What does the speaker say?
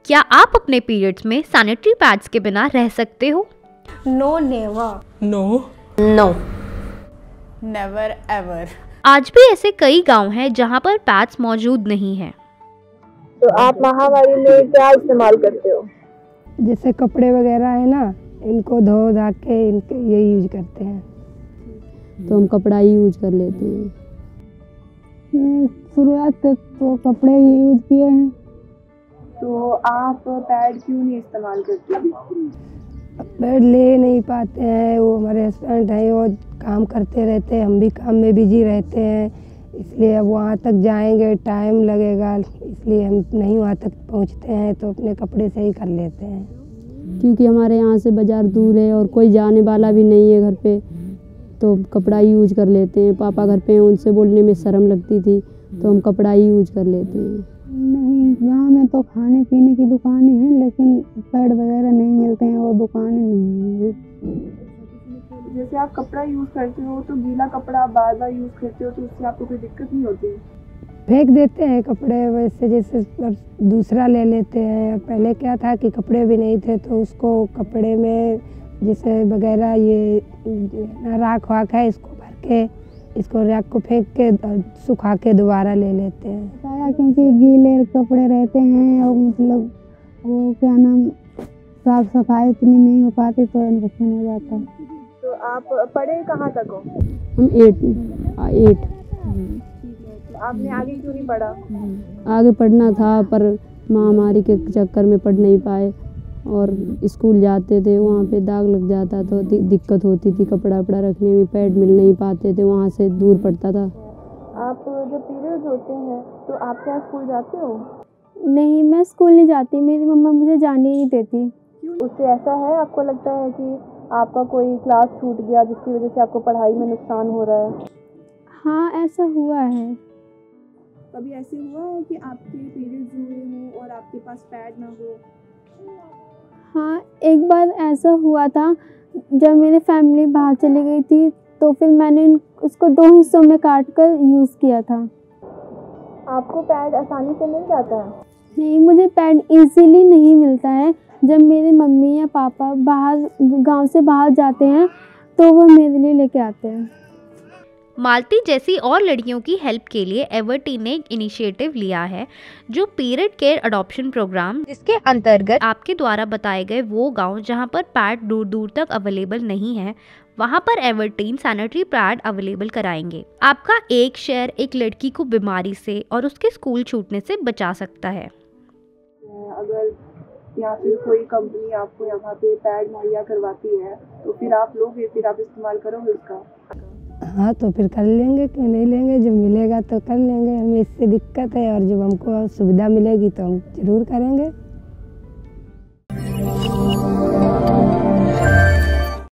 क्या आप अपने पीरियड्स में सैनिटरी पैड्स के बिना रह सकते हो? No never. No no never ever. आज भी ऐसे कई गांव हैं जहां पर पैड्स मौजूद नहीं हैं। तो आप महामारी में क्या इस्तेमाल करते हो? जैसे कपड़े वगैरह है ना, इनको धो धा के इनके ये यूज करते हैं, तो हम कपड़ा ही यूज कर लेते हैं। शुरुआत तो कपड़े ही यूज किए हैं। तो आप पैड क्यों नहीं इस्तेमाल करते? पैड ले नहीं पाते हैं, वो हमारे हस्बैंड हैं, वो काम करते रहते हैं, हम भी काम में बिजी रहते हैं, इसलिए अब वहाँ तक जाएंगे टाइम लगेगा, इसलिए हम नहीं वहाँ तक पहुँचते हैं, तो अपने कपड़े से ही कर लेते हैं। क्योंकि हमारे यहाँ से बाज़ार दूर है और कोई जाने वाला भी नहीं है घर पे, तो कपड़ा ही यूज कर लेते हैं। पापा घर पे हैं, उनसे बोलने में शर्म लगती थी, तो हम कपड़ा ही यूज कर लेते हैं। नहीं, गाँव में तो खाने पीने की दुकानें हैं, लेकिन पैड वगैरह नहीं मिलते हैं, वो दुकानें नहीं हैं। जैसे आप कपड़ा यूज़ करते हो तो गीला कपड़ा बार बार यूज़ करते हो, तो उससे आपको कोई दिक्कत नहीं होती? फेंक देते हैं कपड़े, वैसे जैसे दूसरा ले लेते हैं। पहले क्या था कि कपड़े भी नहीं थे, तो उसको कपड़े में जैसे वगैरह ये राख वाख है, इसको भर के इसको राख को फेंक के सुखा के दोबारा ले लेते हैं। क्योंकि गीले कपड़े रहते हैं और मतलब वो क्या नाम साफ सफाई इतनी नहीं हो पाती, तो इन्फेक्शन हो जाता है। तो आप पढ़े कहाँ तक हो? हम 8। तो आपने आगे क्यों नहीं पढ़ा? आगे पढ़ना था, पर महामारी के चक्कर में पढ़ नहीं पाए, और स्कूल जाते थे वहाँ पे दाग लग जाता, तो दिक्कत होती थी कपड़ा वपड़ा रखने में, पैड मिल नहीं पाते थे, वहाँ से दूर पड़ता था। आप जब पीरियड्स होते हैं तो आप क्या स्कूल जाते हो? नहीं, मैं स्कूल नहीं जाती, मेरी मम्मा मुझे जाने ही नहीं देती। उससे ऐसा है, आपको लगता है कि आपका कोई क्लास छूट गया जिसकी वजह से आपको पढ़ाई में नुकसान हो रहा है? हाँ, ऐसा हुआ है। कभी ऐसे हुआ है कि आपके पीरियड्स हुए हों और आपके पास पैड ना हो? हाँ, एक बार ऐसा हुआ था, जब मेरी फैमिली बाहर चली गई थी, तो फिर मैंने उसको 2 हिस्सों में काट कर यूज़ किया था। आपको पैड आसानी से मिल जाता है? नहीं, मुझे पैड इजीली नहीं मिलता है। जब मेरे मम्मी या पापा बाहर गांव से बाहर जाते हैं, तो वो मेरे लिए लेके आते हैं। मालती जैसी और लड़कियों की हेल्प के लिए एवर्टी ने एक इनिशिएटिव लिया है, जो पीरियड केयर अडॉप्शन प्रोग्राम, जिसके अंतर्गत आपके द्वारा बताए गए वो गांव जहां पर पैड दूर दूर तक अवेलेबल नहीं है, वहां पर एवर्टीन सैनिटरी पैड अवेलेबल कराएंगे। आपका एक शेयर एक लड़की को बीमारी से और उसके स्कूल छूटने से बचा सकता है। अगर या फिर कोई कंपनी आपको यहाँ पे पैड मुहैया करवाती है, तो फिर आप लोगे, फिर आप इस्तेमाल करोगे उसका? हाँ, तो फिर कर लेंगे, क्यों नहीं लेंगे, जब मिलेगा तो कर लेंगे। हमें इससे दिक्कत है, और जब हमको सुविधा मिलेगी तो हम जरूर करेंगे।